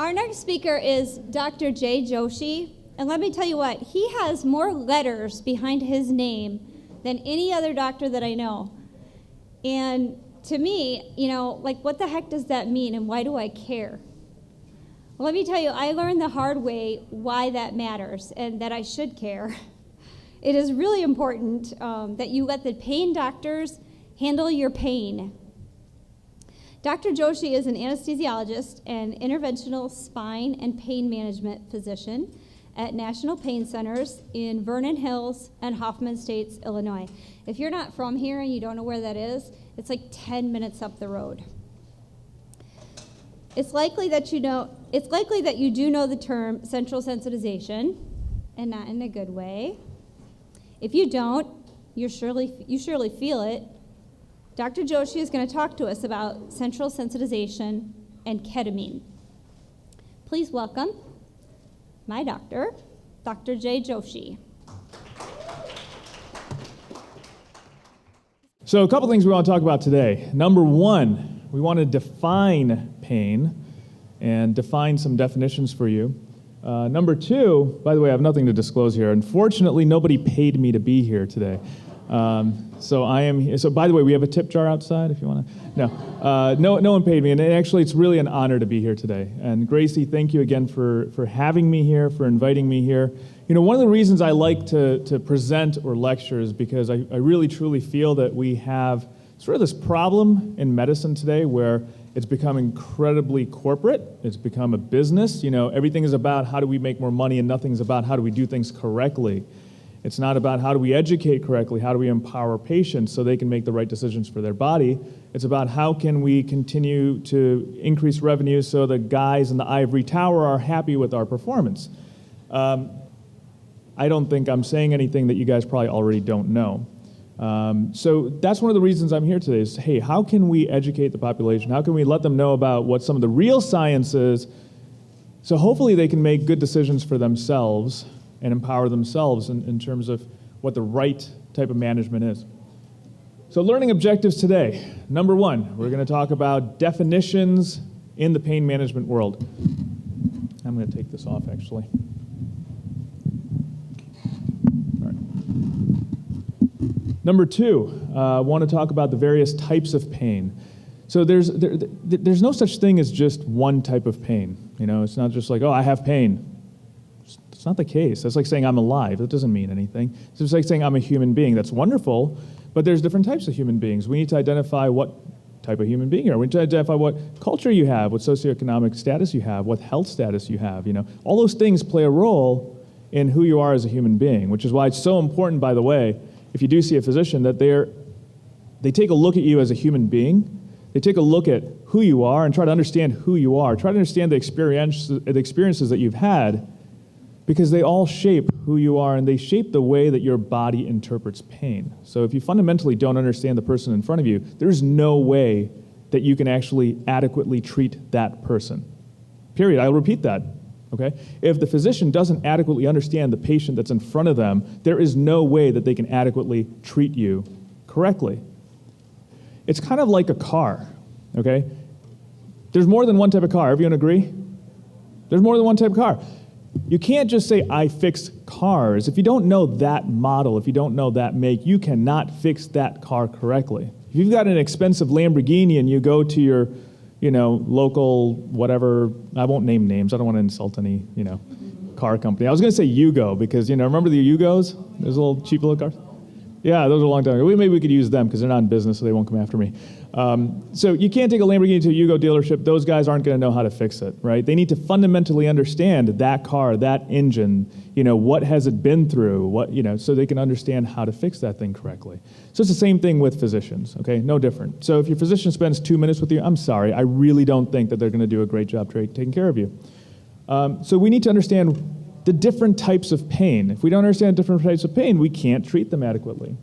Our next speaker is Dr. Joshi, and let me tell you what, he has more letters behind his name than any other doctor that I know. And to me, like, what the heck does that mean, and why do I care? Well, let me tell you, I learned the hard way why that matters and that I should care. It is really important that you let the pain doctors handle your pain. Dr. Joshi is an anesthesiologist and interventional spine and pain management physician at National Pain Centers in Vernon Hills and Hoffman Estates, Illinois. If you're not from here and you don't know where that is, it's like 10 minutes up the road. It's likely that you do know the term central sensitization, and not in a good way. If you don't, you surely feel it. Dr. Joshi is going to talk to us about central sensitization and ketamine. Please welcome my doctor, Dr. Joshi. So a couple things we want to talk about today. Number one, we want to define pain and define some definitions for you. Number two, by the way, I have nothing to disclose here. Unfortunately, nobody paid me to be here today. So by the way, we have a tip jar outside if you want to. No one paid me, and actually it's really an honor to be here today. And Gracie, thank you again for having me here, for inviting me here. One of the reasons I like to present or lecture is because I really truly feel that we have sort of this problem in medicine today where it's become incredibly corporate. It's become a business. Everything is about how do we make more money, and nothing's about how do we do things correctly. It's not about how do we educate correctly, how do we empower patients so they can make the right decisions for their body. It's about how can we continue to increase revenue so the guys in the ivory tower are happy with our performance. I don't think I'm saying anything that you guys probably already don't know. So that's one of the reasons I'm here today is, hey, how can we educate the population? How can we let them know about what some of the real science is so hopefully they can make good decisions for themselves and empower themselves in terms of what the right type of management is. So learning objectives today. Number one, we're going to talk about definitions in the pain management world. I'm going to take this off, actually. All right. Number two, I want to talk about the various types of pain. So there's no such thing as just one type of pain. It's not just like, oh, I have pain. It's not the case. That's like saying I'm alive. That doesn't mean anything. It's just like saying I'm a human being. That's wonderful, but there's different types of human beings. We need to identify what type of human being you are. We need to identify what culture you have, what socioeconomic status you have, what health status you have. All those things play a role in who you are as a human being, which is why it's so important, by the way, if you do see a physician, that they take a look at you as a human being. They take a look at who you are and try to understand who you are. Try to understand the experiences that you've had, because they all shape who you are, and they shape the way that your body interprets pain. So if you fundamentally don't understand the person in front of you, there's no way that you can actually adequately treat that person. Period. I'll repeat that. Okay? If the physician doesn't adequately understand the patient that's in front of them, there is no way that they can adequately treat you correctly. It's kind of like a car, okay? There's more than one type of car. Everyone agree? There's more than one type of car. You can't just say, I fix cars. If you don't know that model, if you don't know that make, you cannot fix that car correctly. If you've got an expensive Lamborghini and you go to your, local whatever, I won't name names. I don't want to insult any, car company. I was going to say Yugo because, remember the Yugos? Those little cheap little cars? Yeah, those are a long time ago. Maybe we could use them because they're not in business, so they won't come after me. So you can't take a Lamborghini to a Yugo dealership. Those guys aren't going to know how to fix it, right? They need to fundamentally understand that car, that engine, what has it been through, so they can understand how to fix that thing correctly. So it's the same thing with physicians, okay? No different. So if your physician spends 2 minutes with you, I'm sorry, I really don't think that they're going to do a great job taking care of you. So we need to understand the different types of pain. If we don't understand different types of pain, we can't treat them adequately.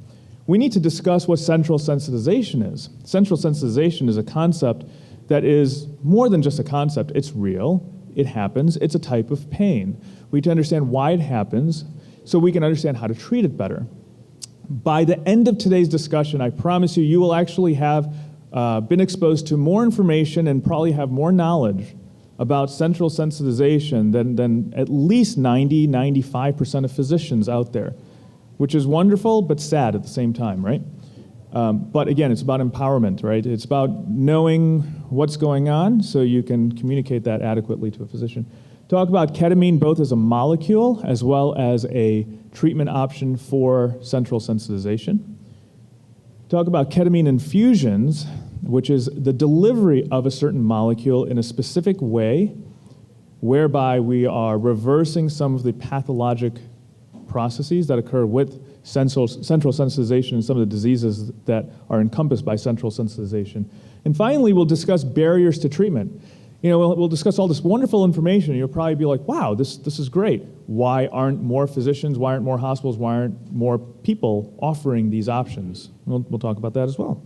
We need to discuss what central sensitization is. Central sensitization is a concept that is more than just a concept. It's real, it happens, it's a type of pain. We need to understand why it happens so we can understand how to treat it better. By the end of today's discussion, I promise you, you will actually have been exposed to more information and probably have more knowledge about central sensitization than at least 95% of physicians out there, which is wonderful but sad at the same time, right? But again, it's about empowerment, right? It's about knowing what's going on so you can communicate that adequately to a physician. Talk about ketamine both as a molecule as well as a treatment option for central sensitization. Talk about ketamine infusions, which is the delivery of a certain molecule in a specific way whereby we are reversing some of the pathologic processes that occur with central sensitization and some of the diseases that are encompassed by central sensitization. And finally, we'll discuss barriers to treatment. We'll discuss all this wonderful information, and you'll probably be like, wow, this is great. Why aren't more physicians, why aren't more hospitals, why aren't more people offering these options? We'll talk about that as well.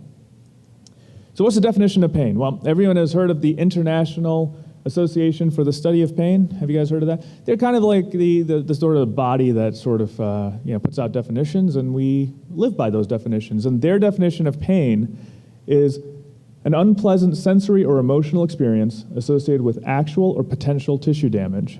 So what's the definition of pain? Well, everyone has heard of the International Association for the Study of Pain. Have you guys heard of that? They're kind of like the sort of body that sort of puts out definitions, and we live by those definitions. And their definition of pain is an unpleasant sensory or emotional experience associated with actual or potential tissue damage,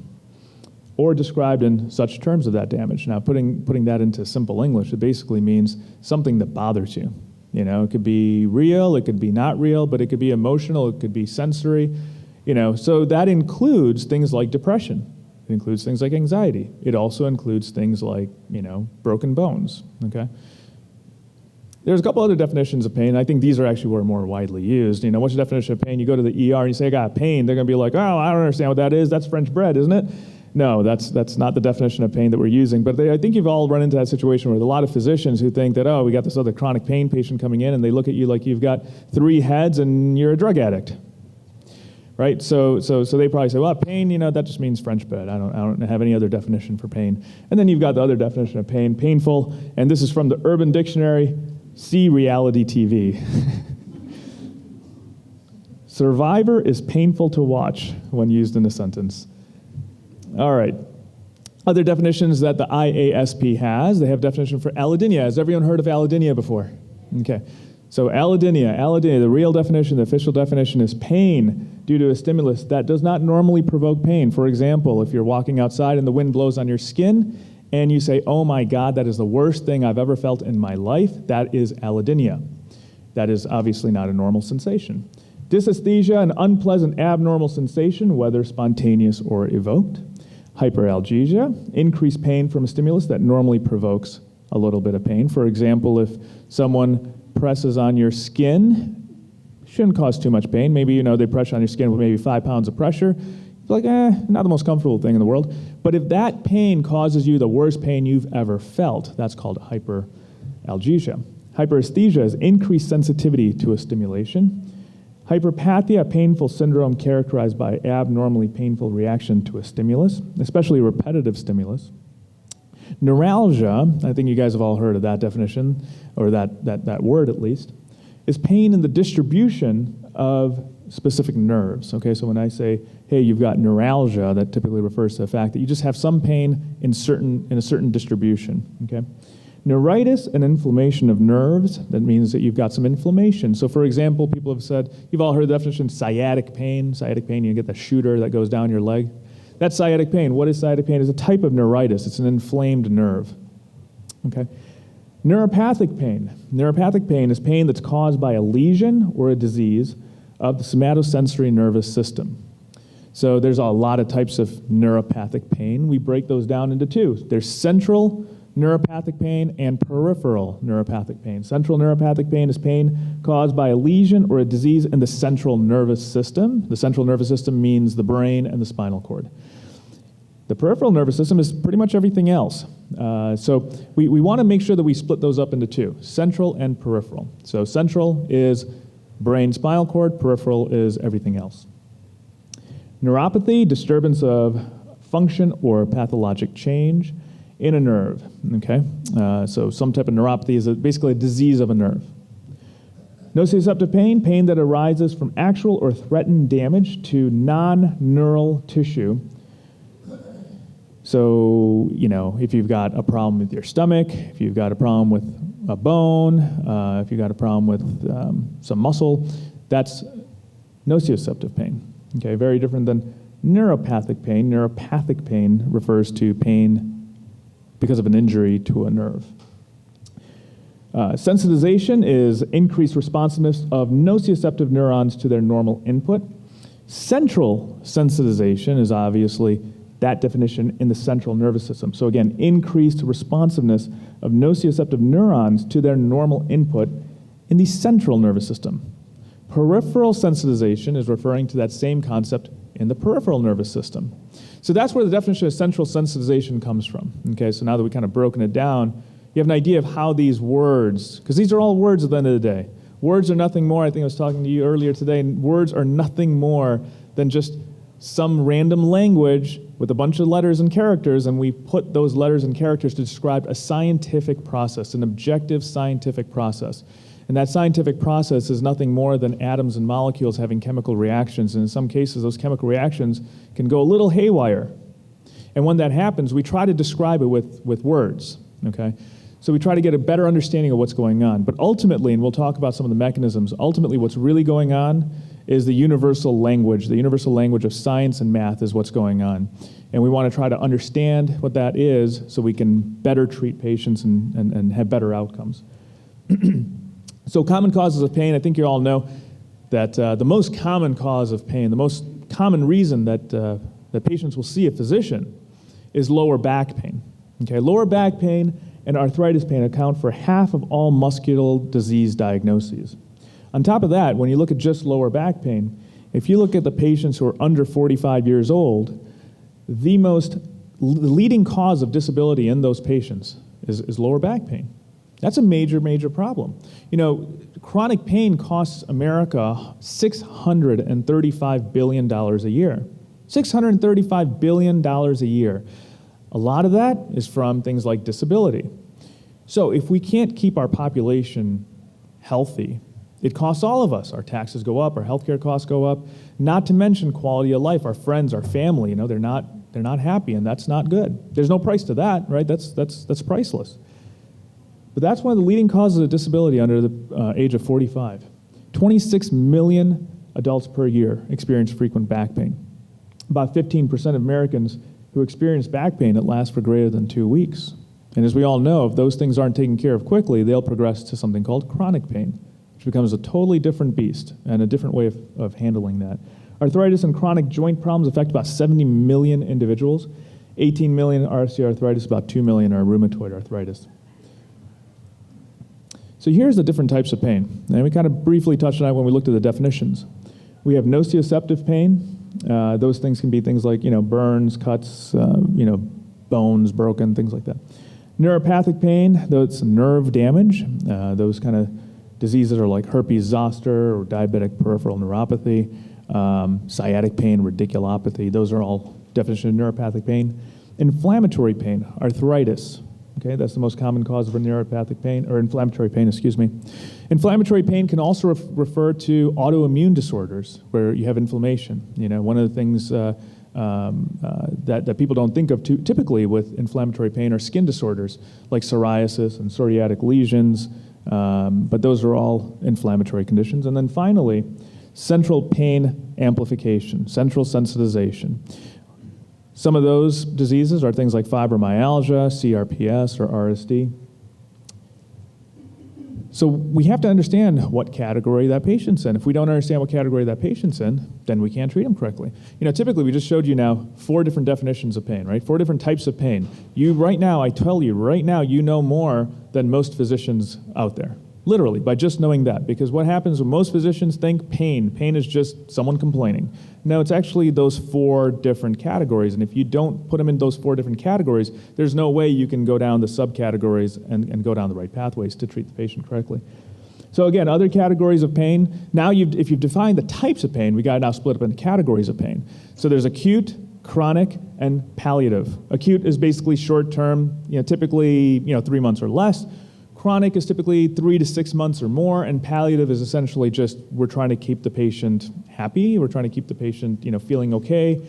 or described in such terms of that damage. Now, putting that into simple English, it basically means something that bothers you. It could be real, it could be not real, but it could be emotional, it could be sensory. So that includes things like depression. It includes things like anxiety. It also includes things like, broken bones, okay? There's a couple other definitions of pain. I think these are actually what are more widely used. What's the definition of pain? You go to the ER and you say, I got pain. They're going to be like, oh, I don't understand what that is. That's French bread, isn't it? No, that's not the definition of pain that we're using. But I think you've all run into that situation where a lot of physicians who think that, we got this other chronic pain patient coming in, and they look at you like you've got 3 heads and you're a drug addict. Right? So they probably say, well, pain, that just means French bread. I don't have any other definition for pain. And then you've got the other definition of pain, painful, and this is from the Urban Dictionary. See reality TV. Survivor is painful to watch when used in a sentence. All right. Other definitions that the IASP has, they have definition for allodynia. Has everyone heard of allodynia before? Okay. So allodynia, the real definition, the official definition is pain due to a stimulus that does not normally provoke pain. For example, if you're walking outside and the wind blows on your skin, and you say, oh my God, that is the worst thing I've ever felt in my life, that is allodynia. That is obviously not a normal sensation. Dysesthesia, an unpleasant abnormal sensation, whether spontaneous or evoked. Hyperalgesia, increased pain from a stimulus that normally provokes a little bit of pain. For example, if someone presses on your skin, shouldn't cause too much pain. Maybe, they press on your skin with maybe 5 pounds of pressure. Like, not the most comfortable thing in the world. But if that pain causes you the worst pain you've ever felt, that's called hyperalgesia. Hyperesthesia is increased sensitivity to a stimulation. Hyperpathia, a painful syndrome characterized by abnormally painful reaction to a stimulus, especially repetitive stimulus. Neuralgia, I think you guys have all heard of that definition, or that word at least, is pain in the distribution of specific nerves. Okay, so when I say, hey, you've got neuralgia, that typically refers to the fact that you just have some pain in a certain distribution. Okay, neuritis, an inflammation of nerves. That means that you've got some inflammation. So, for example, people have said, you've all heard the definition, sciatic pain. Sciatic pain, you get the shooter that goes down your leg. That's sciatic pain. What is sciatic pain? It's a type of neuritis. It's an inflamed nerve. Okay. Neuropathic pain. Neuropathic pain is pain that's caused by a lesion or a disease of the somatosensory nervous system. So there's a lot of types of neuropathic pain. We break those down into 2. There's central neuropathic pain and peripheral neuropathic pain. Central neuropathic pain is pain caused by a lesion or a disease in the central nervous system. The central nervous system means the brain and the spinal cord. The peripheral nervous system is pretty much everything else. So we want to make sure that we split those up into 2, central and peripheral. So central is brain, spinal cord, peripheral is everything else. Neuropathy, disturbance of function or pathologic change in a nerve, okay? So some type of neuropathy is basically a disease of a nerve. Nociceptive pain, pain that arises from actual or threatened damage to non-neural tissue. So, if you've got a problem with your stomach, if you've got a problem with a bone, if you've got a problem with some muscle, that's nociceptive pain. Okay, very different than neuropathic pain refers to pain because of an injury to a nerve. Sensitization is increased responsiveness of nociceptive neurons to their normal input. Central sensitization is obviously that definition in the central nervous system. So again, increased responsiveness of nociceptive neurons to their normal input in the central nervous system. Peripheral sensitization is referring to that same concept in the peripheral nervous system. So that's where the definition of central sensitization comes from. Okay, so now that we've kind of broken it down, you have an idea of how these words, because these are all words at the end of the day. Words are nothing more, I think I was talking to you earlier today, and words are nothing more than just some random language with a bunch of letters and characters, and we put those letters and characters to describe a scientific process, an objective scientific process. And that scientific process is nothing more than atoms and molecules having chemical reactions, and in some cases those chemical reactions can go a little haywire. And when that happens, we try to describe it with words, okay? So we try to get a better understanding of what's going on. But ultimately, and we'll talk about some of the mechanisms, ultimately what's really going on is the universal language of science and math is what's going on. And we want to try to understand what that is so we can better treat patients and have better outcomes. So common causes of pain, I think you all know that the most common cause of pain, the most common reason that patients will see a physician is lower back pain. Okay, lower back pain and arthritis pain account for half of all muscular disease diagnoses. On top of that, when you look at just lower back pain, if you look at the patients who are under 45 years old, the leading cause of disability in those patients is lower back pain. That's a major, major problem. You know, chronic pain costs America $635 billion a year. $635 billion a year. A lot of that is from things like disability. So if we can't keep our population healthy, it costs all of us. Our taxes go up, our healthcare costs go up, not to mention quality of life. Our friends, our family, you know, they're not happy, and that's not good. There's no price to that, right? That's priceless. But that's one of the leading causes of disability under the age of 45. 26 million adults per year experience frequent back pain. About 15% of Americans who experience back pain, it lasts for greater than 2 weeks. And as we all know, if those things aren't taken care of quickly, they'll progress to something called chronic pain, which becomes a totally different beast and a different way of handling that. Arthritis and chronic joint problems affect about 70 million individuals. 18 million are osteoarthritis, about 2 million are rheumatoid arthritis. So here's the different types of pain. And we kind of briefly touched on it when we looked at the definitions. We have nociceptive pain. Those things can be things like, you know, burns, cuts, you know, bones broken, things like that. Neuropathic pain, though it's nerve damage. Those kind of diseases are like herpes zoster or diabetic peripheral neuropathy, sciatic pain, radiculopathy. Those are all definition of neuropathic pain. Inflammatory pain, arthritis. Okay, that's the most common cause of a neuropathic pain, or inflammatory pain, excuse me. Inflammatory pain can also refer to autoimmune disorders where you have inflammation. You know, one of the things that people don't think of typically with inflammatory pain are skin disorders like psoriasis and psoriatic lesions, but those are all inflammatory conditions. And then finally, central pain amplification, central sensitization. Some of those diseases are things like fibromyalgia, CRPS, or RSD. So we have to understand what category that patient's in. If we don't understand what category that patient's in, then we can't treat them correctly. You know, typically we just showed you now 4 different definitions of pain, right? 4 different types of pain. I tell you right now, you know more than most physicians out there. Literally, by just knowing that. Because what happens when most physicians think pain is just someone complaining. No, it's actually those 4 different categories. And if you don't put them in those 4 different categories, there's no way you can go down the subcategories and go down the right pathways to treat the patient correctly. So again, other categories of pain. Now, if you've defined the types of pain, we got to now split up into categories of pain. So there's acute, chronic, and palliative. Acute is basically short-term, you know, typically 3 months or less. Chronic is typically 3 to 6 months or more, and palliative is essentially just we're trying to keep the patient happy, we're trying to keep the patient feeling okay,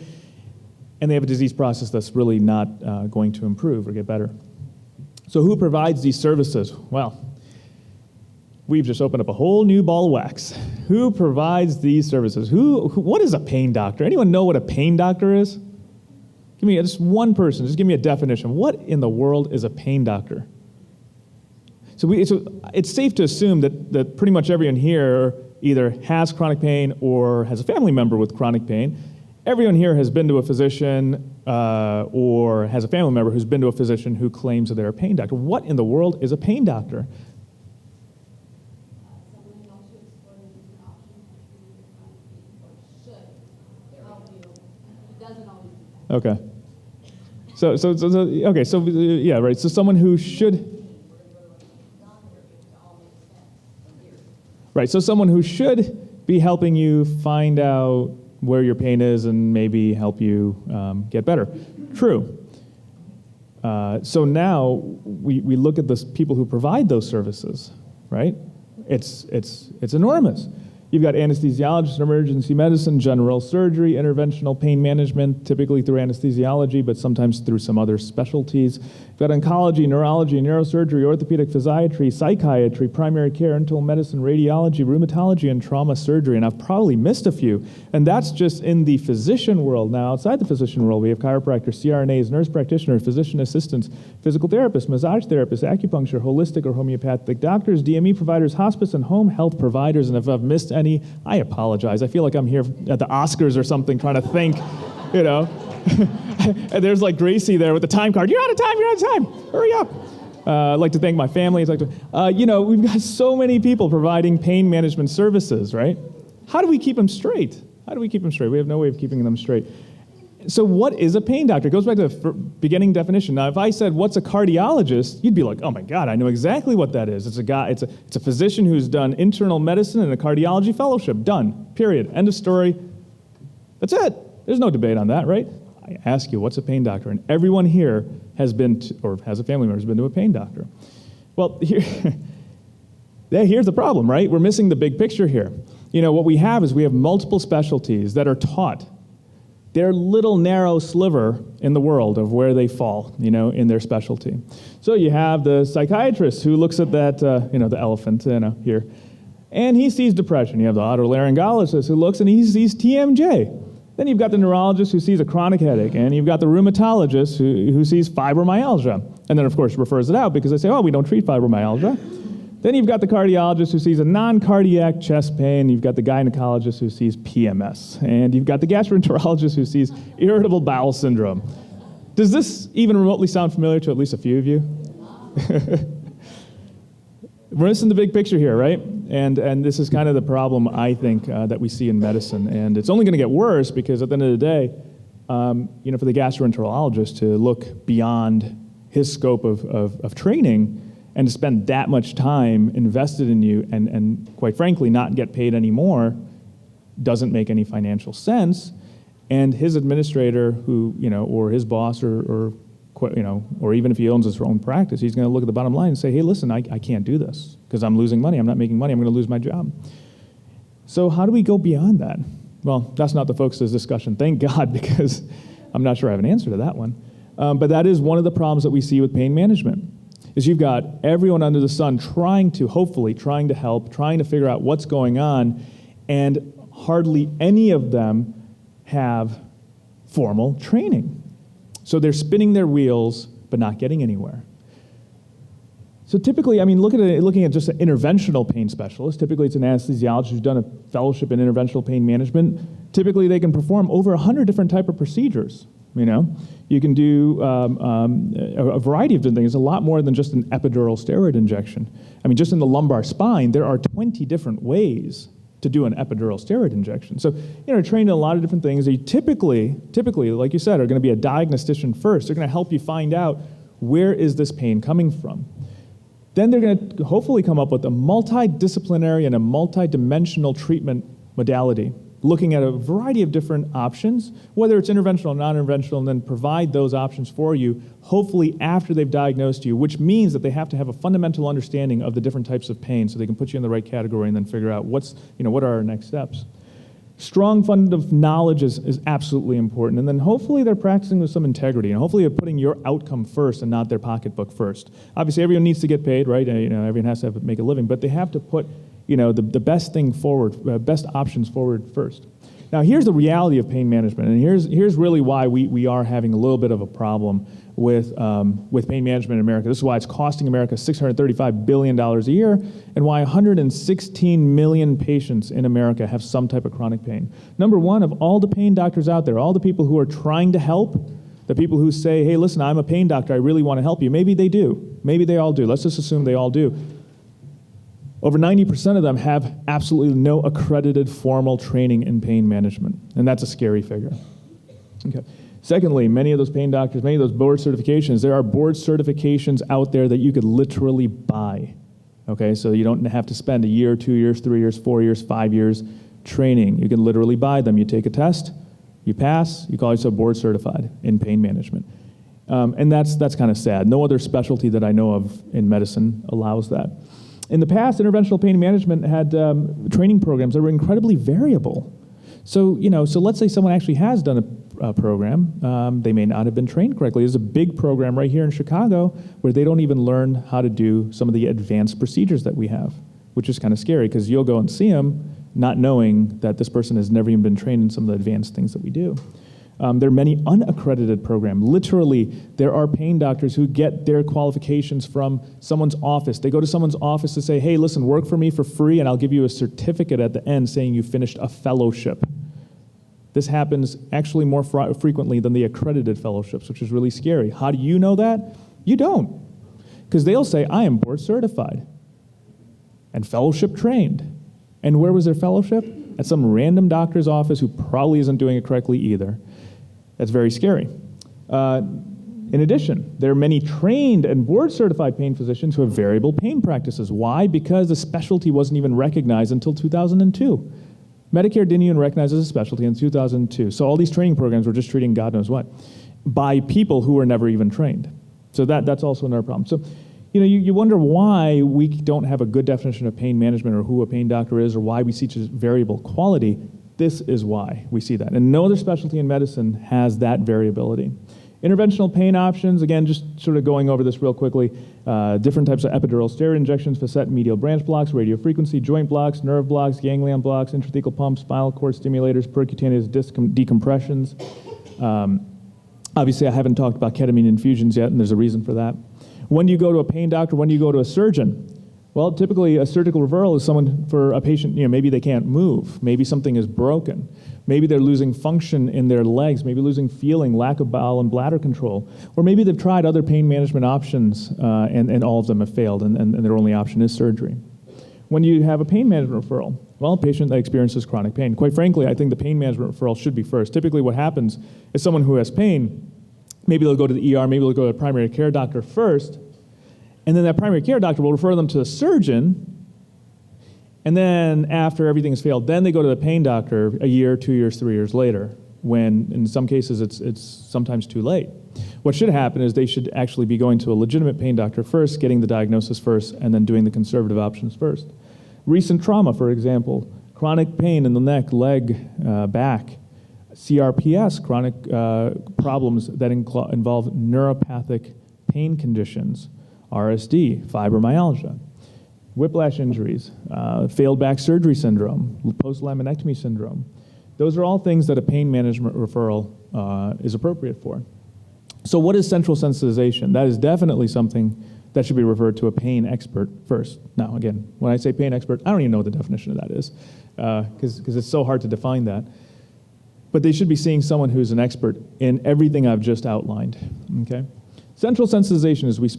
and they have a disease process that's really not going to improve or get better. So who provides these services? Well, we've just opened up a whole new ball of wax. Who provides these services? What is a pain doctor? Anyone know what a pain doctor is? Give me just one person. Just give me a definition. What in the world is a pain doctor? So it's safe to assume that pretty much everyone here either has chronic pain or has a family member with chronic pain. Everyone here has been to a physician or has a family member who's been to a physician who claims that they're a pain doctor. What in the world is a pain doctor? Okay. So yeah, right. So someone who should. Right, so someone who should be helping you find out where your pain is and maybe help you get better. True. So now we look at the people who provide those services, right? It's enormous. You've got anesthesiologists, emergency medicine, general surgery, interventional pain management, typically through anesthesiology, but sometimes through some other specialties. You've got oncology, neurology, neurosurgery, orthopedic physiatry, psychiatry, primary care, internal medicine, radiology, rheumatology, and trauma surgery. And I've probably missed a few. And that's just in the physician world. Now, outside the physician world, we have chiropractors, CRNAs, nurse practitioners, physician assistants, physical therapists, massage therapists, acupuncture, holistic or homeopathic doctors, DME providers, hospice and home health providers. And if I've missed any, I apologize. I feel like I'm here at the Oscars or something trying to think, you know. And there's like Gracie there with the time card. You're out of time. Hurry up. I'd like to thank my family. We've got so many people providing pain management services, right? How do we keep them straight? We have no way of keeping them straight. So what is a pain doctor? It goes back to the beginning definition. Now, if I said, what's a cardiologist? You'd be like, oh my God, I know exactly what that is. It's a physician who's done internal medicine and a cardiology fellowship. Done. Period. End of story. That's it. There's no debate on that, right? I ask you, what's a pain doctor? And everyone here has been or has a family member who's been to a pain doctor. Well, here's the problem, right? We're missing the big picture here. What we have is we have multiple specialties that are taught their little narrow sliver in the world of where they fall, in their specialty. So you have the psychiatrist who looks at that, the elephant, here, and he sees depression. You have the otolaryngologist who looks and he sees TMJ. Then you've got the neurologist who sees a chronic headache, and you've got the rheumatologist who sees fibromyalgia, and then of course refers it out because they say, oh, we don't treat fibromyalgia. Then you've got the cardiologist who sees a non-cardiac chest pain. You've got the gynecologist who sees PMS. And you've got the gastroenterologist who sees irritable bowel syndrome. Does this even remotely sound familiar to at least a few of you? We're missing the big picture here, right? And this is kind of the problem, I think, that we see in medicine. And it's only going to get worse because at the end of the day, for the gastroenterologist to look beyond his scope of training and to spend that much time invested in you and quite frankly not get paid anymore doesn't make any financial sense. And his administrator who, or his boss or even if he owns his own practice, he's going to look at the bottom line and say, hey, listen, I can't do this because I'm losing money. I'm not making money. I'm going to lose my job. So how do we go beyond that? Well, that's not the focus of this discussion. Thank God, because I'm not sure I have an answer to that one. But that is one of the problems that we see with pain management. Is you've got everyone under the sun trying to help, trying to figure out what's going on, and hardly any of them have formal training. So they're spinning their wheels, but not getting anywhere. So typically, looking at just an interventional pain specialist, typically it's an anesthesiologist who's done a fellowship in interventional pain management. Typically they can perform over 100 different type of procedures. You can do a variety of different things, a lot more than just an epidural steroid injection. Just in the lumbar spine, there are 20 different ways to do an epidural steroid injection. So, trained in a lot of different things. You typically, like you said, are going to be a diagnostician first. They're going to help you find out where is this pain coming from. Then they're going to hopefully come up with a multidisciplinary and a multidimensional treatment modality, looking at a variety of different options, whether it's interventional or non-interventional, and then provide those options for you, hopefully after they've diagnosed you, which means that they have to have a fundamental understanding of the different types of pain so they can put you in the right category and then figure out what are our next steps. Strong fund of knowledge is absolutely important, and then hopefully they're practicing with some integrity, and hopefully they're putting your outcome first and not their pocketbook first. Obviously, everyone needs to get paid, right? Everyone has to make a living, but they have to put the best thing forward, best options forward first. Now, here's the reality of pain management, and here's really why we are having a little bit of a problem with pain management in America. This is why it's costing America $635 billion a year, and why 116 million patients in America have some type of chronic pain. Number one, of all the pain doctors out there, all the people who are trying to help, the people who say, hey, listen, I'm a pain doctor, I really want to help you. Maybe they do. Maybe they all do. Let's just assume they all do. Over 90% of them have absolutely no accredited formal training in pain management, and that's a scary figure. Okay. Secondly, many of those pain doctors, many of those board certifications, there are board certifications out there that you could literally buy. Okay, so you don't have to spend a year, 2 years, 3 years, 4 years, 5 years training. You can literally buy them. You take a test, you pass, you call yourself board certified in pain management. And that's kind of sad. No other specialty that I know of in medicine allows that. In the past, interventional pain management had training programs that were incredibly variable. So let's say someone actually has done a program. They may not have been trained correctly. There's a big program right here in Chicago where they don't even learn how to do some of the advanced procedures that we have, which is kind of scary because you'll go and see them not knowing that this person has never even been trained in some of the advanced things that we do. There are many unaccredited programs. Literally, there are pain doctors who get their qualifications from someone's office. They go to someone's office to say, hey, listen, work for me for free, and I'll give you a certificate at the end saying you finished a fellowship. This happens actually more frequently than the accredited fellowships, which is really scary. How do you know that? You don't. Because they'll say, I am board certified and fellowship trained. And where was their fellowship? At some random doctor's office who probably isn't doing it correctly either. That's very scary. In addition, there are many trained and board-certified pain physicians who have variable pain practices. Why? Because the specialty wasn't even recognized until 2002. Medicare didn't even recognize it as a specialty in 2002. So all these training programs were just treating God knows what by people who were never even trained. So that's also another problem. So you wonder why we don't have a good definition of pain management or who a pain doctor is or why we see such variable quality. This is why we see that. And no other specialty in medicine has that variability. Interventional pain options, again, just sort of going over this real quickly. Different types of epidural steroid injections, facet and medial branch blocks, radiofrequency, joint blocks, nerve blocks, ganglion blocks, intrathecal pumps, spinal cord stimulators, percutaneous disc decompressions. Obviously, I haven't talked about ketamine infusions yet, and there's a reason for that. When do you go to a pain doctor? When do you go to a surgeon? Well, typically a surgical referral is someone for a patient, maybe they can't move, maybe something is broken, maybe they're losing function in their legs, maybe losing feeling, lack of bowel and bladder control, or maybe they've tried other pain management options and all of them have failed and their only option is surgery. When you have a pain management referral, well, a patient that experiences chronic pain. Quite frankly, I think the pain management referral should be first. Typically what happens is someone who has pain, maybe they'll go to the ER, maybe they'll go to a primary care doctor first, and then that primary care doctor will refer them to the surgeon, and then after everything has failed, then they go to the pain doctor a year, 2 years, 3 years later, when in some cases it's sometimes too late. What should happen is they should actually be going to a legitimate pain doctor first, getting the diagnosis first, and then doing the conservative options first. Recent trauma, for example, chronic pain in the neck, leg, back, CRPS, chronic problems that involve neuropathic pain conditions, RSD, fibromyalgia, whiplash injuries, failed back surgery syndrome, post-laminectomy syndrome. Those are all things that a pain management referral is appropriate for. So what is central sensitization? That is definitely something that should be referred to a pain expert first. Now, again, when I say pain expert, I don't even know what the definition of that is, because it's so hard to define that. But they should be seeing someone who's an expert in everything I've just outlined, okay? Central sensitization, as we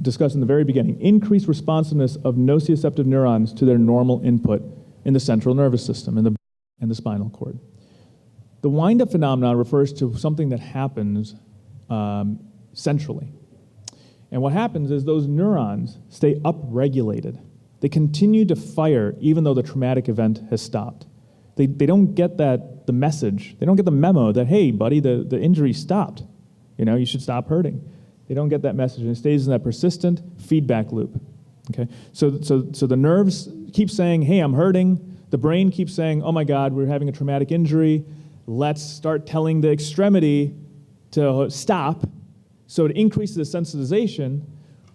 discussed in the very beginning, increased responsiveness of nociceptive neurons to their normal input in the central nervous system and the spinal cord. The wind-up phenomenon refers to something that happens centrally. And what happens is those neurons stay upregulated. They continue to fire even though the traumatic event has stopped. They don't get the message. They don't get the memo that, hey, buddy, the injury stopped. You should stop hurting. They don't get that message, and it stays in that persistent feedback loop. Okay, so the nerves keep saying, "Hey, I'm hurting." The brain keeps saying, "Oh my God, we're having a traumatic injury. Let's start telling the extremity to stop." So it increases the sensitization,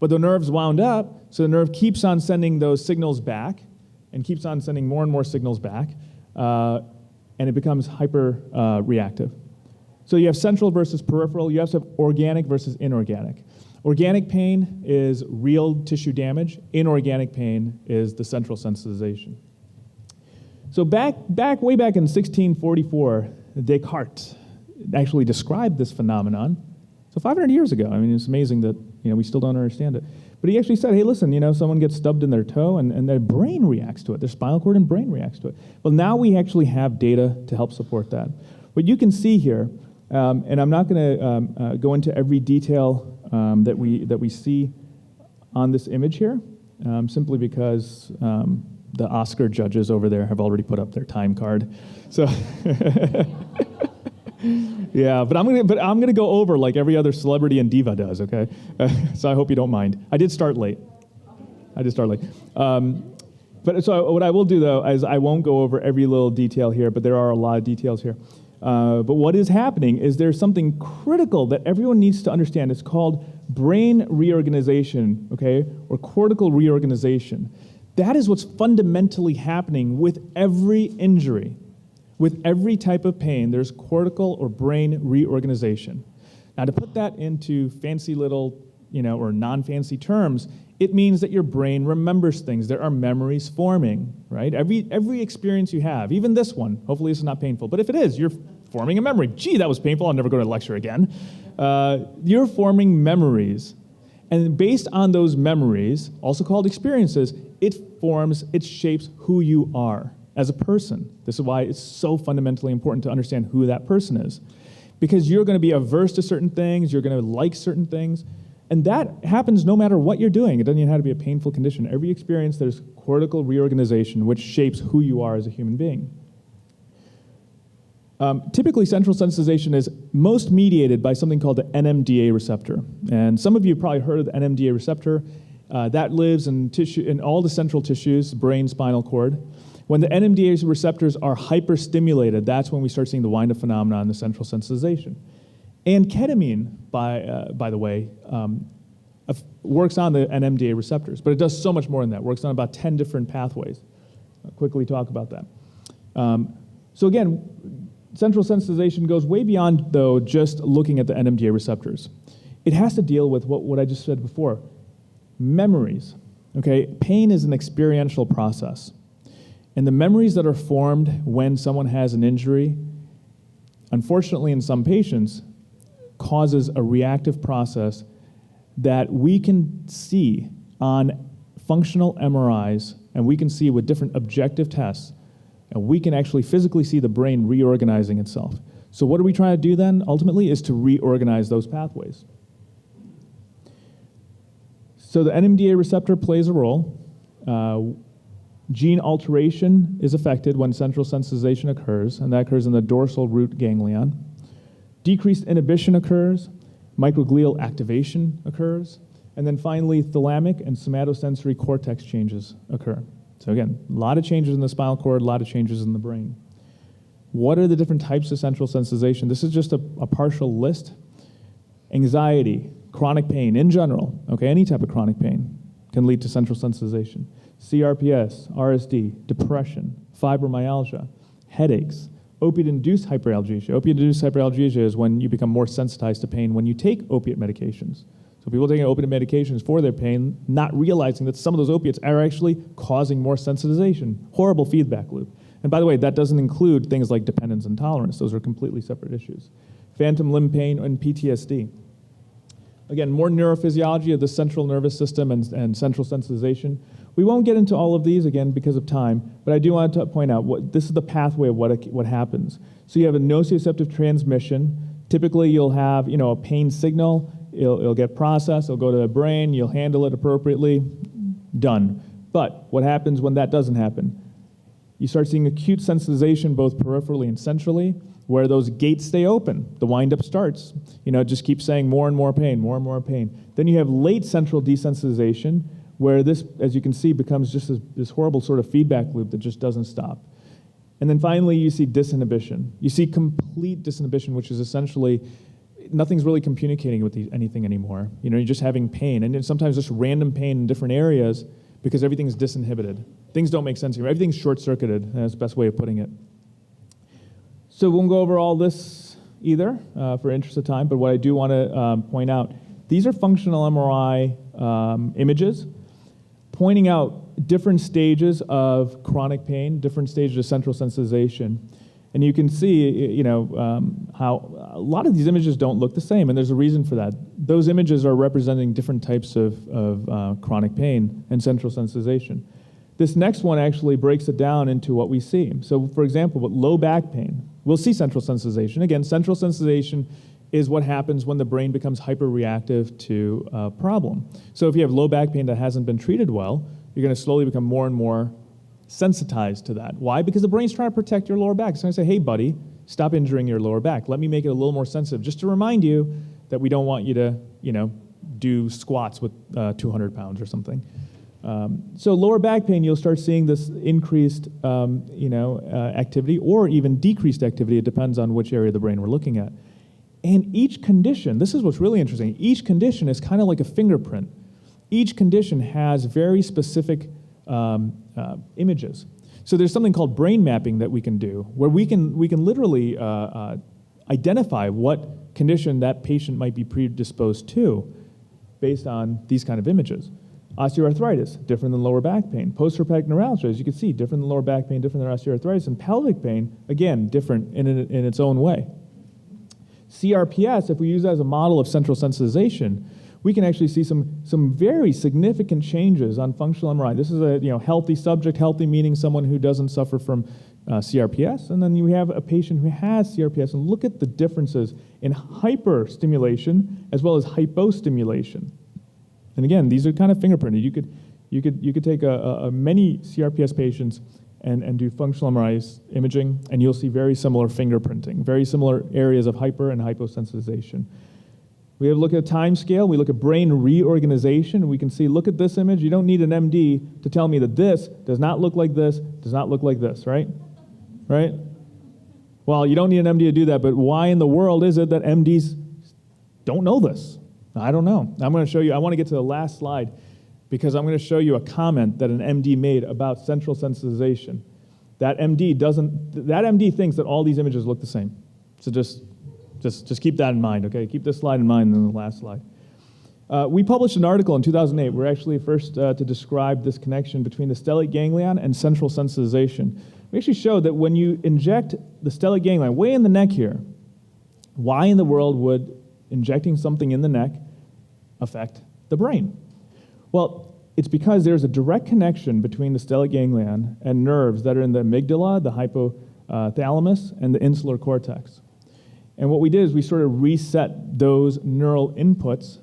but the nerve's wound up, so the nerve keeps on sending those signals back, and keeps on sending more and more signals back, and it becomes hyper reactive. So you have central versus peripheral. You also have organic versus inorganic. Organic pain is real tissue damage. Inorganic pain is the central sensitization. So way back in 1644, Descartes actually described this phenomenon. So 500 years ago. I mean, it's amazing that we still don't understand it. But he actually said, hey, listen, someone gets stubbed in their toe and their brain reacts to it. Their spinal cord and brain reacts to it. Well, now we actually have data to help support that. What you can see here, and I'm not going to go into every detail that we see on this image here, simply because the Oscar judges over there have already put up their time card. So, yeah, but I'm gonna go over like every other celebrity and diva does. Okay, so I hope you don't mind. I did start late. But so what I will do though is I won't go over every little detail here, but there are a lot of details here. But what is happening is there's something critical that everyone needs to understand. It's called brain reorganization, okay, or cortical reorganization. That is what's fundamentally happening with every injury. With every type of pain, there's cortical or brain reorganization. Now, to put that into fancy little, or non-fancy terms, it means that your brain remembers things. There are memories forming, right? Every experience you have, even this one, hopefully this is not painful, but if it is, you're forming a memory. Gee, that was painful, I'll never go to a lecture again. You're forming memories. And based on those memories, also called experiences, it shapes who you are as a person. This is why it's so fundamentally important to understand who that person is. Because you're going to be averse to certain things, you're going to like certain things, and that happens no matter what you're doing. It doesn't even have to be a painful condition. Every experience, there's cortical reorganization, which shapes who you are as a human being. Typically, central sensitization is most mediated by something called the Nmda receptor. And some of you have probably heard of the Nmda receptor. That lives in all the central tissues, brain, spinal cord. When the Nmda receptors are hyperstimulated, that's when we start seeing the wind-up phenomenon in the central sensitization. And ketamine, by the way, works on the Nmda receptors, but it does so much more than that. It works on about 10 different pathways. I'll quickly talk about that. So again, central sensitization goes way beyond, though, just looking at the Nmda receptors. It has to deal with what I just said before, memories. Okay, pain is an experiential process. And the memories that are formed when someone has an injury, unfortunately in some patients, causes a reactive process that we can see on functional MRIs, and we can see with different objective tests, and we can actually physically see the brain reorganizing itself. So what are we trying to do then, ultimately, is to reorganize those pathways. So the Nmda receptor plays a role. Gene alteration is affected when central sensitization occurs, and that occurs in the dorsal root ganglion. Decreased inhibition occurs, microglial activation occurs, and then finally thalamic and somatosensory cortex changes occur. So again, a lot of changes in the spinal cord, a lot of changes in the brain. What are the different types of central sensitization? This is just a partial list. Anxiety, chronic pain in general, okay, any type of chronic pain can lead to central sensitization. CRPS, RSD, depression, fibromyalgia, headaches, opiate-induced hyperalgesia. Opiate-induced hyperalgesia is when you become more sensitized to pain when you take opiate medications. So people taking opiate medications for their pain, not realizing that some of those opiates are actually causing more sensitization. Horrible feedback loop. And by the way, that doesn't include things like dependence and tolerance. Those are completely separate issues. Phantom limb pain and PTSD. Again, more neurophysiology of the central nervous system and central sensitization. We won't get into all of these, again, because of time, but I do want to point out this is the pathway of what happens. So you have a nociceptive transmission. Typically, you'll have a pain signal. It'll get processed. It'll go to the brain. You'll handle it appropriately. Done. But what happens when that doesn't happen? You start seeing acute sensitization both peripherally and centrally, where those gates stay open. The wind-up starts. It just keeps saying more and more pain, more and more pain. Then you have late central desensitization, where this, as you can see, becomes just this horrible sort of feedback loop that just doesn't stop. And then finally, you see disinhibition. You see complete disinhibition, which is essentially nothing's really communicating with anything anymore. You're just having pain, and sometimes just random pain in different areas, because everything's disinhibited. Things don't make sense here. Everything's short-circuited. That's the best way of putting it. So we won't go over all this either for interest of time, but what I do want to point out, these are functional MRI images pointing out different stages of chronic pain, different stages of central sensitization. And you can see, how a lot of these images don't look the same, and there's a reason for that. Those images are representing different types of chronic pain and central sensitization. This next one actually breaks it down into what we see. So, for example, with low back pain, we'll see central sensitization. Again, central sensitization is what happens when the brain becomes hyperreactive to a problem. So if you have low back pain that hasn't been treated well, you're going to slowly become more and more sensitized to that. Why? Because the brain's trying to protect your lower back. It's going to say, hey, buddy, stop injuring your lower back. Let me make it a little more sensitive, just to remind you that we don't want you to, do squats with 200 pounds or something. So lower back pain, you'll start seeing this increased, activity or even decreased activity. It depends on which area of the brain we're looking at. And each condition, this is what's really interesting, each condition is kind of like a fingerprint. Each condition has very specific images. So there's something called brain mapping that we can do, where we can literally identify what condition that patient might be predisposed to based on these kind of images. Osteoarthritis, different than lower back pain. Post-herpetic neuralgia, as you can see, different than lower back pain, different than osteoarthritis. And pelvic pain, again, different in its own way. CRPS, if we use that as a model of central sensitization, we can actually see some very significant changes on functional MRI. This is a healthy subject, healthy meaning someone who doesn't suffer from CRPS, and then you have a patient who has CRPS, and look at the differences in hyperstimulation as well as hypostimulation. And again, these are kind of fingerprinted. You could take many CRPS patients and do functional MRI imaging, and you'll see very similar fingerprinting, very similar areas of hyper and hyposensitization. We have a look at a time scale. We look at brain reorganization. We can see, look at this image. You don't need an MD to tell me that this does not look like this, does not look like this, right? Right? Well, you don't need an MD to do that, but why in the world is it that MDs don't know this? I don't know. I'm going to show you. I want to get to the last slide because I'm going to show you a comment that an MD made about central sensitization. That MD thinks that all these images look the same. So just keep that in mind, okay? Keep this slide in mind and then the last slide. We published an article in 2008. We're actually first to describe this connection between the stellate ganglion and central sensitization. We actually showed that when you inject the stellate ganglion way in the neck here, why in the world would injecting something in the neck affect the brain? Well, it's because there's a direct connection between the stellate ganglion and nerves that are in the amygdala, the hypothalamus, and the insular cortex. And what we did is we sort of reset those neural inputs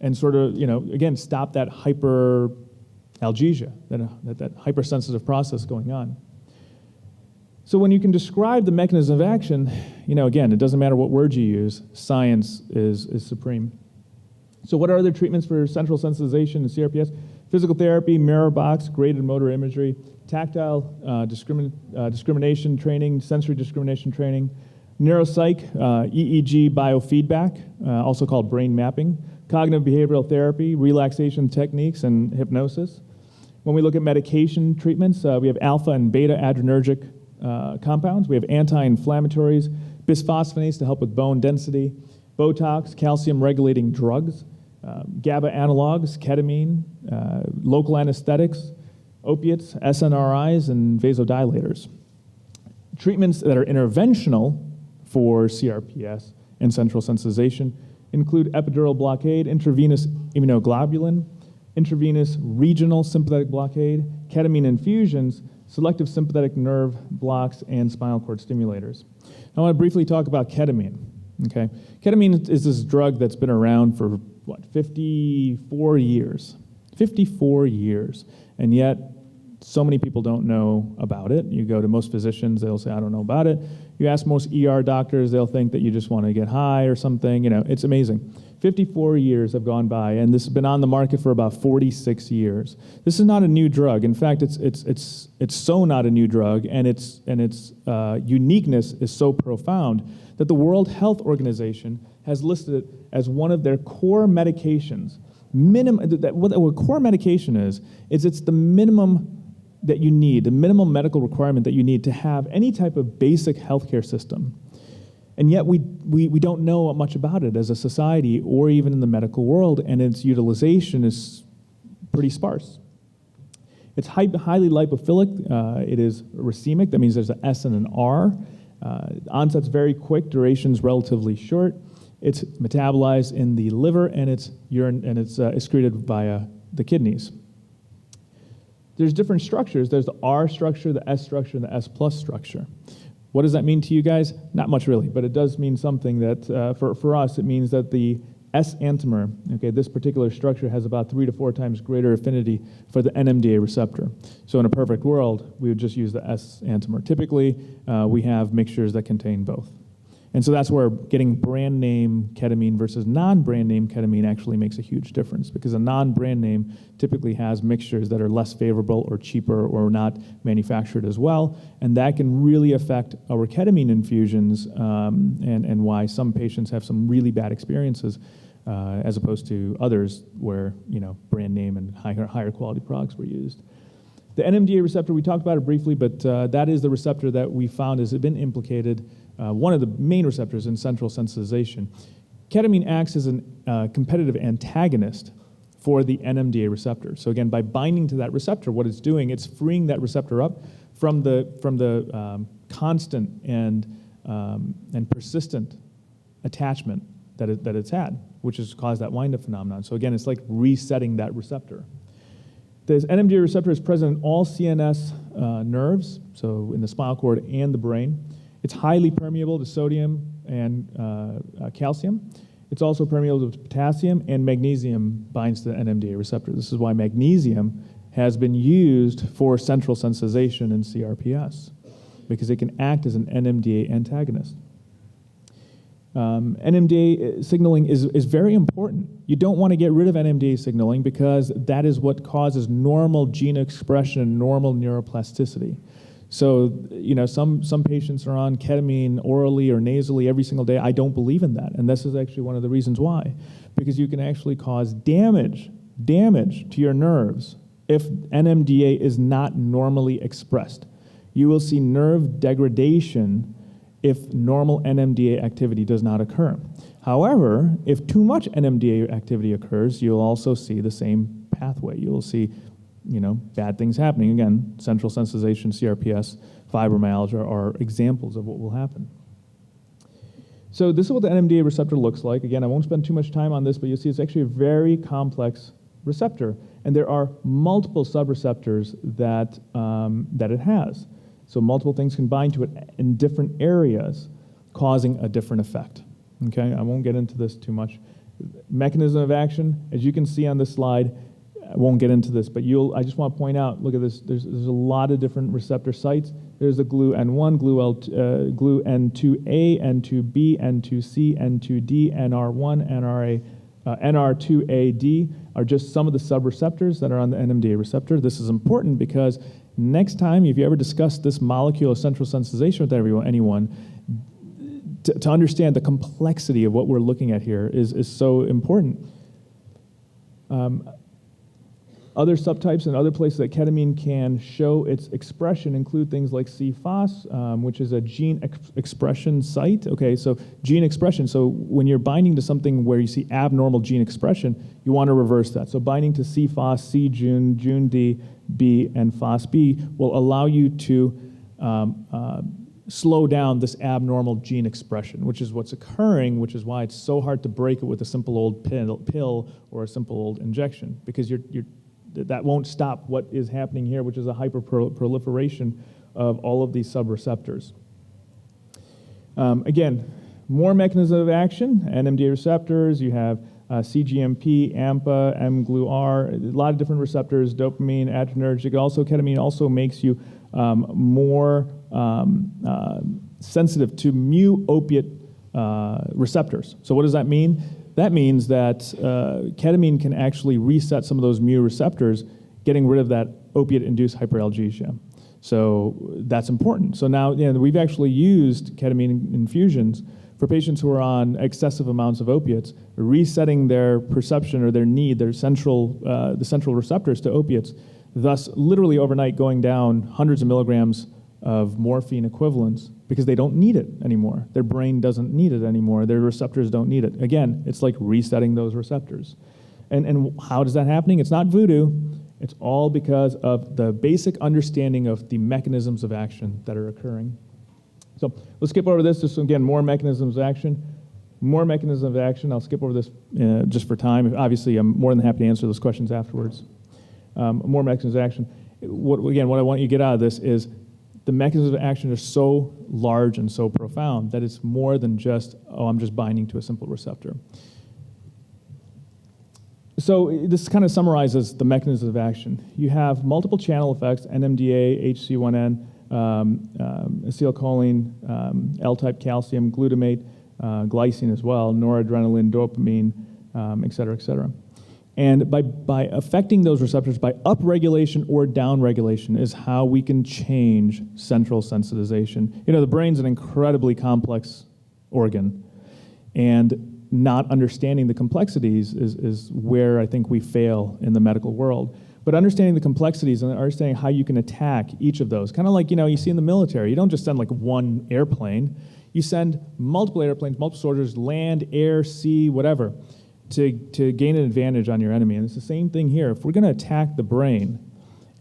and sort of, again, stop that hyperalgesia, that hypersensitive process going on. So when you can describe the mechanism of action, again, it doesn't matter what word you use, science is supreme. So what are other treatments for central sensitization and CRPS? Physical therapy, mirror box, graded motor imagery, tactile discrimination training, sensory discrimination training, neuropsych, EEG biofeedback, also called brain mapping, cognitive behavioral therapy, relaxation techniques, and hypnosis. When we look at medication treatments, we have alpha and beta adrenergic compounds. We have anti-inflammatories, bisphosphonates to help with bone density, Botox, calcium-regulating drugs, GABA analogs, ketamine, local anesthetics, opiates, SNRIs, and vasodilators. Treatments that are interventional for CRPS and central sensitization include epidural blockade, intravenous immunoglobulin, intravenous regional sympathetic blockade, ketamine infusions, selective sympathetic nerve blocks, and spinal cord stimulators. I want to briefly talk about ketamine. Okay, ketamine is this drug that's been around for, 54 years. 54 years, and yet so many people don't know about it. You go to most physicians, they'll say, I don't know about it. You ask most ER doctors, they'll think that you just want to get high or something. It's amazing. 54 years have gone by, and this has been on the market for about 46 years. This is not a new drug. In fact, it's so not a new drug, and its uniqueness is so profound that the World Health Organization has listed it as one of their core medications What core medication is it's the minimum that you need, the minimum medical requirement that you need to have any type of basic healthcare system. And yet we don't know much about it as a society or even in the medical world, and its utilization is pretty sparse. It's highly lipophilic. It is racemic. That means there's an S and an R. Onset's very quick. Duration's relatively short. It's metabolized in the liver, and it's excreted via the kidneys. There's different structures. There's the R structure, the S structure, and the S plus structure. What does that mean to you guys? Not much really, but it does mean something that for us, it means that the S enantiomer, okay, this particular structure has about 3 to 4 times greater affinity for the Nmda receptor. So in a perfect world, we would just use the S enantiomer. Typically, we have mixtures that contain both. And so that's where getting brand name ketamine versus non-brand name ketamine actually makes a huge difference, because a non-brand name typically has mixtures that are less favorable or cheaper or not manufactured as well, and that can really affect our ketamine infusions and why some patients have some really bad experiences as opposed to others where, you know, brand name and higher quality products were used. The Nmda receptor, we talked about it briefly, but that is the receptor that we found has been implicated, one of the main receptors in central sensitization. Ketamine acts as a competitive antagonist for the Nmda receptor. So again, by binding to that receptor, what it's doing, it's freeing that receptor up from the constant and persistent attachment that it's had, which has caused that wind-up phenomenon. So again, it's like resetting that receptor. The Nmda receptor is present in all CNS nerves, so in the spinal cord and the brain. It's highly permeable to sodium and calcium. It's also permeable to potassium, and magnesium binds to the Nmda receptor. This is why magnesium has been used for central sensitization in CRPS, because it can act as an Nmda antagonist. Nmda signaling is very important. You don't want to get rid of Nmda signaling because that is what causes normal gene expression and normal neuroplasticity. So, you know, some patients are on ketamine orally or nasally every single day. I don't believe in that, and this is actually one of the reasons why, because you can actually cause damage to your nerves if NMDA is not normally expressed. You will see nerve degradation if normal NMDA activity does not occur. However, if too much NMDA activity occurs, you'll also see the same pathway. You'll see, you know, bad things happening. Again, central sensitization, CRPS, fibromyalgia are examples of what will happen. So this is what the Nmda receptor looks like. Again, I won't spend too much time on this, but you'll see it's actually a very complex receptor, and there are multiple subreceptors that it has. So multiple things can bind to it in different areas, causing a different effect. Okay, I won't get into this too much. Mechanism of action, as you can see on this slide, I won't get into this, but I just want to point out, look at this, there's a lot of different receptor sites. There's the GLU-N1, GLU-N2A, N2B, N2C, N2D, NR1, NR2AD are just some of the subreceptors that are on the Nmda receptor. This is important because next time, if you ever discuss this molecule of central sensitization with anyone, to understand the complexity of what we're looking at here is so important. Other subtypes and other places that ketamine can show its expression include things like CFOS, which is a gene expression site. Okay, so gene expression. So when you're binding to something where you see abnormal gene expression, you want to reverse that. So binding to CFOS, C-Jun, Jun-D, B, and FOS-B will allow you to slow down this abnormal gene expression, which is what's occurring, which is why it's so hard to break it with a simple old pill or a simple old injection, because that won't stop what is happening here, which is a hyperproliferation of all of these subreceptors. Again, more mechanism of action, Nmda receptors, you have CGMP, AMPA, mGlu-R, a lot of different receptors, dopamine, adrenergic. Also, ketamine also makes you more sensitive to mu-opiate receptors. So what does that mean? That means that ketamine can actually reset some of those mu receptors, getting rid of that opiate-induced hyperalgesia. So that's important. So now, we've actually used ketamine infusions For patients who are on excessive amounts of opiates, resetting their perception or their need, the central receptors to opiates, thus literally overnight going down hundreds of milligrams of morphine equivalents because they don't need it anymore. Their brain doesn't need it anymore. Their receptors don't need it. Again, it's like resetting those receptors. And how is that happening? It's not voodoo. It's all because of the basic understanding of the mechanisms of action that are occurring. So let's skip over this. Just again, more mechanisms of action. More mechanisms of action. I'll skip over this just for time. Obviously, I'm more than happy to answer those questions afterwards. More mechanisms of action. What I want you to get out of this is the mechanisms of action are so large and so profound that it's more than just, I'm just binding to a simple receptor. So this kind of summarizes the mechanisms of action. You have multiple channel effects, NMDA, HC1N, acetylcholine, L-type calcium, glutamate, glycine as well, noradrenaline, dopamine, et cetera, et cetera. And by affecting those receptors, by upregulation or downregulation is how we can change central sensitization. You know, the brain's an incredibly complex organ, and not understanding the complexities is where I think we fail in the medical world. But understanding the complexities and understanding how you can attack each of those, kind of like, you see in the military, you don't just send like one airplane, you send multiple airplanes, multiple soldiers, land, air, sea, whatever, to gain an advantage on your enemy. And it's the same thing here. If we're going to attack the brain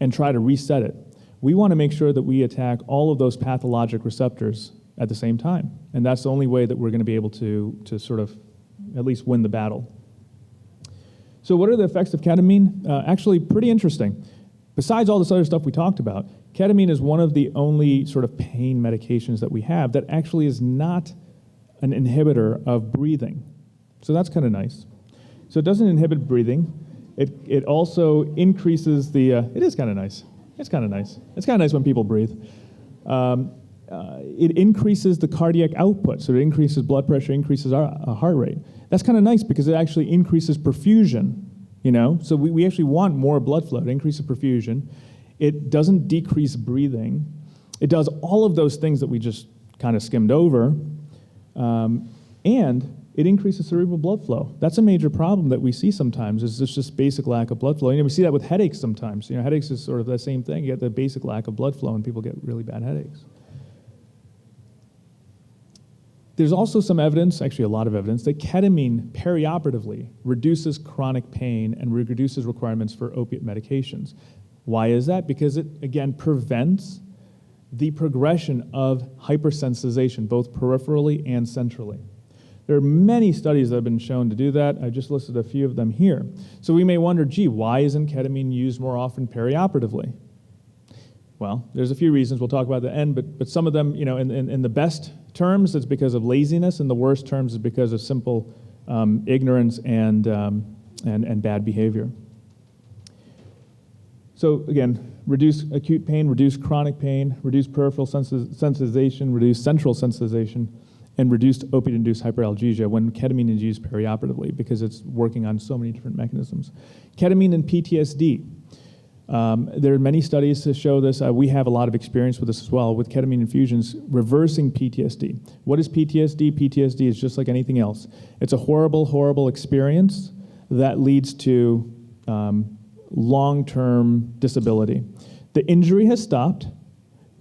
and try to reset it, we want to make sure that we attack all of those pathologic receptors at the same time. And that's the only way that we're going to be able to sort of at least win the battle. So what are the effects of ketamine? Actually pretty interesting. Besides all this other stuff we talked about, ketamine is one of the only sort of pain medications that we have that actually is not an inhibitor of breathing. So that's kind of nice. So it doesn't inhibit breathing. It also increases the, it is kind of nice. It's kind of nice. It's kind of nice when people breathe. It increases the cardiac output, so it increases blood pressure, increases our heart rate. That's kind of nice because it actually increases perfusion, So we actually want more blood flow. It increases perfusion. It doesn't decrease breathing. It does all of those things that we just kind of skimmed over, and it increases cerebral blood flow. That's a major problem that we see sometimes, is there's just basic lack of blood flow. We see that with headaches sometimes. Headaches is sort of the same thing. You get the basic lack of blood flow and people get really bad headaches. There's also some evidence, actually a lot of evidence, that ketamine perioperatively reduces chronic pain and reduces requirements for opiate medications. Why is that? Because it, again, prevents the progression of hypersensitization, both peripherally and centrally. There are many studies that have been shown to do that. I just listed a few of them here. So we may wonder, why isn't ketamine used more often perioperatively? Well, there's a few reasons we'll talk about at the end, but some of them, in the best terms, it's because of laziness, and the worst terms is because of simple ignorance and bad behavior. So again, reduce acute pain, reduce chronic pain, reduce peripheral sensitization, reduce central sensitization, and reduced opiate-induced hyperalgesia when ketamine is used perioperatively because it's working on so many different mechanisms. Ketamine and PTSD. There are many studies to show this. We have a lot of experience with this as well, with ketamine infusions reversing PTSD. What is PTSD? PTSD is just like anything else. It's a horrible, horrible experience that leads to long-term disability. The injury has stopped,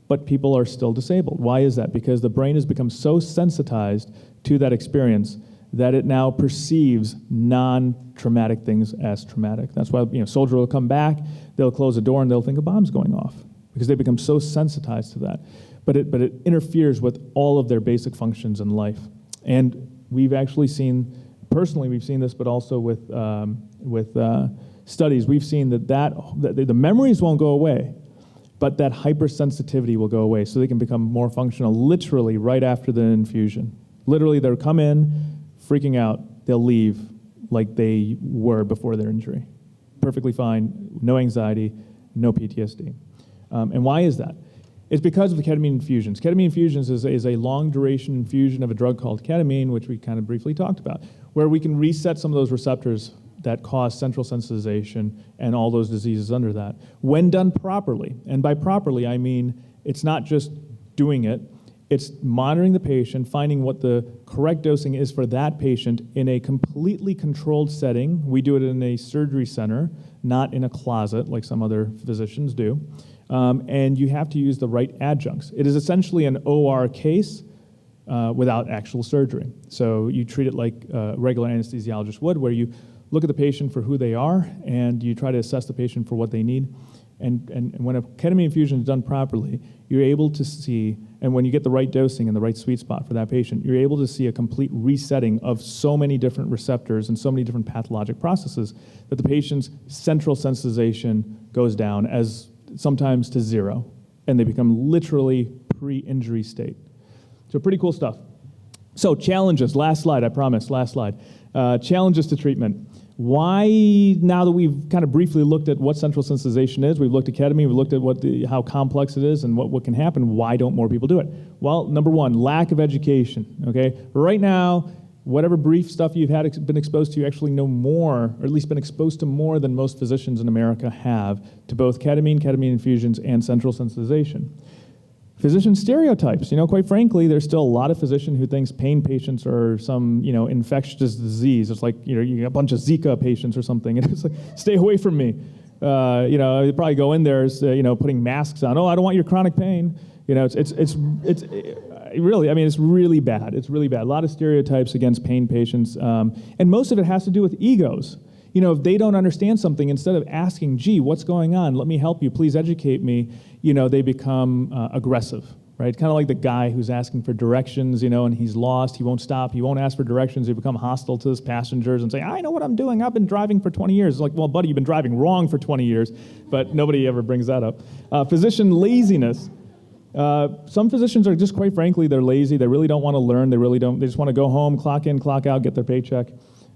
but people are still disabled. Why is that? Because the brain has become so sensitized to that experience that it now perceives non-traumatic things as traumatic. That's why a soldier will come back, they'll close the door, and they'll think a bomb's going off because they become so sensitized to that. But it interferes with all of their basic functions in life. And we've actually seen, personally, we've seen this, but also with studies, we've seen that the memories won't go away, but that hypersensitivity will go away, so they can become more functional literally right after the infusion. Literally, they'll come in, freaking out, they'll leave like they were before their injury. Perfectly fine, no anxiety, no PTSD. And why is that? It's because of the ketamine infusions. Ketamine infusions is a long-duration infusion of a drug called ketamine, which we kind of briefly talked about, where we can reset some of those receptors that cause central sensitization and all those diseases under that, when done properly. And by properly, I mean it's not just doing it, It's monitoring the patient, finding what the correct dosing is for that patient in a completely controlled setting. We do it in a surgery center, not in a closet like some other physicians do. And you have to use the right adjuncts. It is essentially an OR case without actual surgery. So you treat it like a regular anesthesiologist would, where you look at the patient for who they are, and you try to assess the patient for what they need. And when a ketamine infusion is done properly, you're able to see, and when you get the right dosing and the right sweet spot for that patient, you're able to see a complete resetting of so many different receptors and so many different pathologic processes that the patient's central sensitization goes down as sometimes to zero, and they become literally pre-injury state. So pretty cool stuff. So challenges, last slide, I promise, last slide. Challenges to treatment. Why, now that we've kind of briefly looked at what central sensitization is, we've looked at ketamine, we've looked at how complex it is and what can happen, why don't more people do it? Well, number one, lack of education, okay? Right now, whatever brief stuff you've been exposed to, you actually know more, or at least been exposed to more than most physicians in America have to both ketamine, ketamine infusions, and central sensitization. Physician stereotypes, quite frankly, there's still a lot of physicians who thinks pain patients are some, infectious disease. It's like, you got a bunch of Zika patients or something, and it's like, stay away from me. You probably go in there, putting masks on. Oh, I don't want your chronic pain. It's really, it's really bad. It's really bad. A lot of stereotypes against pain patients, and most of it has to do with egos. If they don't understand something, instead of asking, gee, what's going on? Let me help you. Please educate me. They become aggressive, right? Kind of like the guy who's asking for directions, and he's lost. He won't stop. He won't ask for directions. He become hostile to his passengers and say, I know what I'm doing. I've been driving for 20 years. It's like, well, buddy, you've been driving wrong for 20 years, but nobody ever brings that up. Physician laziness. Some physicians are just, quite frankly, they're lazy. They really don't want to learn. They just want to go home, clock in, clock out, get their paycheck.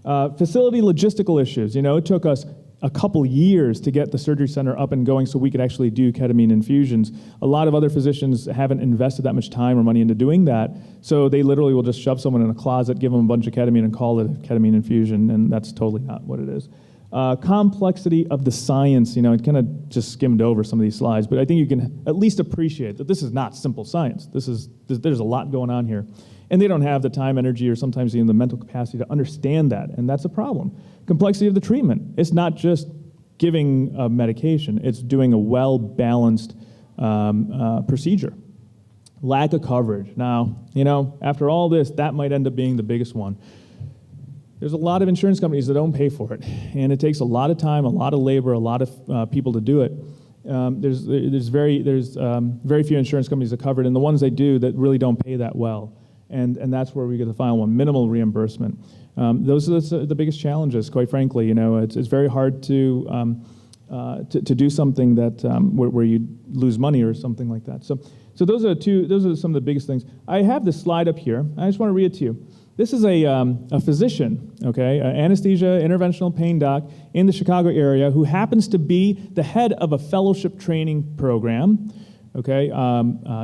Facility logistical issues. It took us a couple years to get the surgery center up and going so we could actually do ketamine infusions. A lot of other physicians haven't invested that much time or money into doing that, so they literally will just shove someone in a closet, give them a bunch of ketamine, and call it a ketamine infusion, and that's totally not what it is. Complexity of the science, it kind of just skimmed over some of these slides, but I think you can at least appreciate that this is not simple science. There's a lot going on here. And they don't have the time, energy, or sometimes even the mental capacity to understand that, and that's a problem. Complexity of the treatment. It's not just giving a medication. It's doing a well-balanced procedure. Lack of coverage. Now, after all this, that might end up being the biggest one. There's a lot of insurance companies that don't pay for it, and it takes a lot of time, a lot of labor, a lot of people to do it. There's very few insurance companies that cover it, and the ones they do that really don't pay that well. And that's where we get the final one, minimal reimbursement. Those are the biggest challenges, quite frankly. It's very hard to do something that where you lose money or something like that. So those are some of the biggest things. I have this slide up here. I just want to read it to you. This is a physician, okay, an anesthesia interventional pain doc in the Chicago area who happens to be the head of a fellowship training program, okay?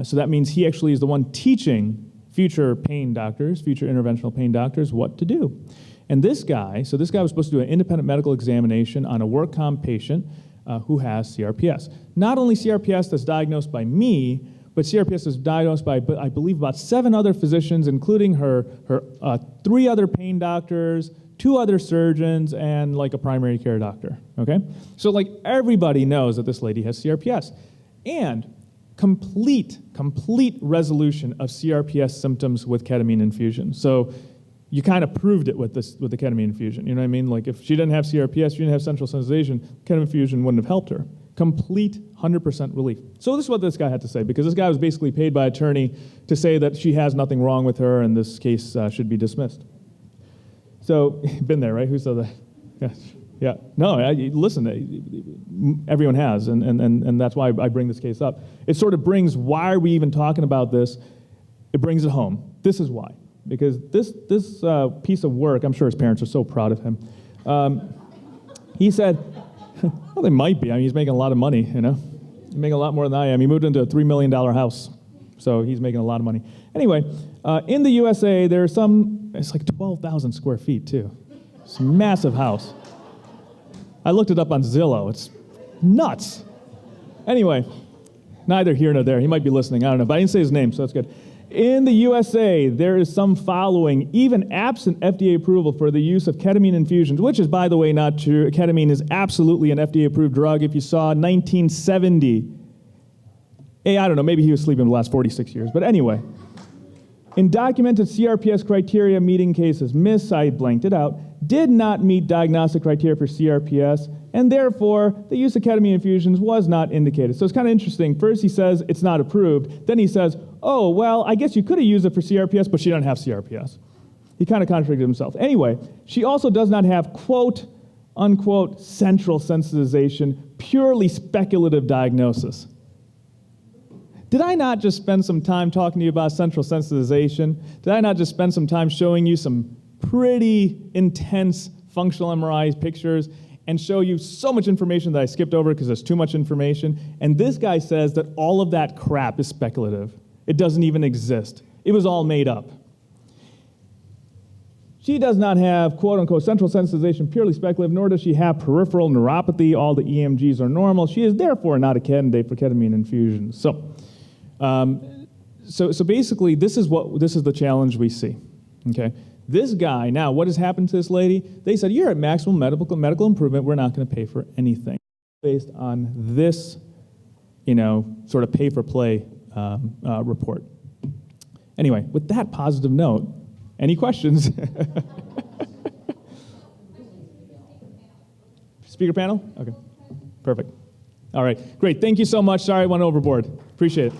So that means he actually is the one teaching future pain doctors, future interventional pain doctors, what to do. And this guy was supposed to do an independent medical examination on a work comp patient who has CRPS. Not only CRPS that's diagnosed by me, but CRPS is diagnosed by, I believe, about 7 other physicians, including her 3 other pain doctors, 2 other surgeons, and like a primary care doctor, okay? So like everybody knows that this lady has CRPS. And complete resolution of CRPS symptoms with ketamine infusion. So you kind of proved it with the ketamine infusion. You know what I mean? Like if she didn't have CRPS, she didn't have central sensitization, ketamine infusion wouldn't have helped her. Complete 100% relief. So this is what this guy had to say, because this guy was basically paid by attorney to say that she has nothing wrong with her and this case should be dismissed. So, been there, right? Who said that? Yes. Yeah. No, listen, everyone has, and that's why I bring this case up. It sort of brings, why are we even talking about this? It brings it home. This is why. Because this piece of work, I'm sure his parents are so proud of him. He said, well, they might be. I mean, he's making a lot of money, He's making a lot more than I am. He moved into a $3 million house, so he's making a lot of money. Anyway, in the USA, there's it's like 12,000 square feet, too. It's a massive house. I looked it up on Zillow. It's nuts. Anyway, neither here nor there. He might be listening. I don't know. But I didn't say his name, so that's good. In the USA, there is some following, even absent FDA approval for the use of ketamine infusions, which is, by the way, not true. Ketamine is absolutely an FDA-approved drug. If you saw 1970, hey, I don't know, maybe he was sleeping the last 46 years, but anyway. In documented CRPS criteria meeting cases, Miss, I blanked it out, did not meet diagnostic criteria for CRPS, and therefore the use of ketamine infusions was not indicated. So it's kind of interesting. First he says it's not approved, then he says, oh, well, I guess you could have used it for CRPS, but she doesn't have CRPS. He kind of contradicted himself. Anyway, she also does not have, quote, unquote, central sensitization, purely speculative diagnosis. Did I not just spend some time talking to you about central sensitization? Did I not just spend some time showing you some pretty intense functional MRI pictures and show you so much information that I skipped over because there's too much information? And this guy says that all of that crap is speculative. It doesn't even exist. It was all made up. She does not have, quote-unquote, central sensitization, purely speculative, nor does she have peripheral neuropathy. All the EMGs are normal. She is therefore not a candidate for ketamine infusions. So basically, this is the challenge we see. Okay, this guy now, what has happened to this lady? They said you're at maximum medical improvement. We're not going to pay for anything based on this, sort of pay-for-play report. Anyway, with that positive note, any questions? Speaker panel? Okay, perfect. All right, great. Thank you so much. Sorry I went overboard. Appreciate it.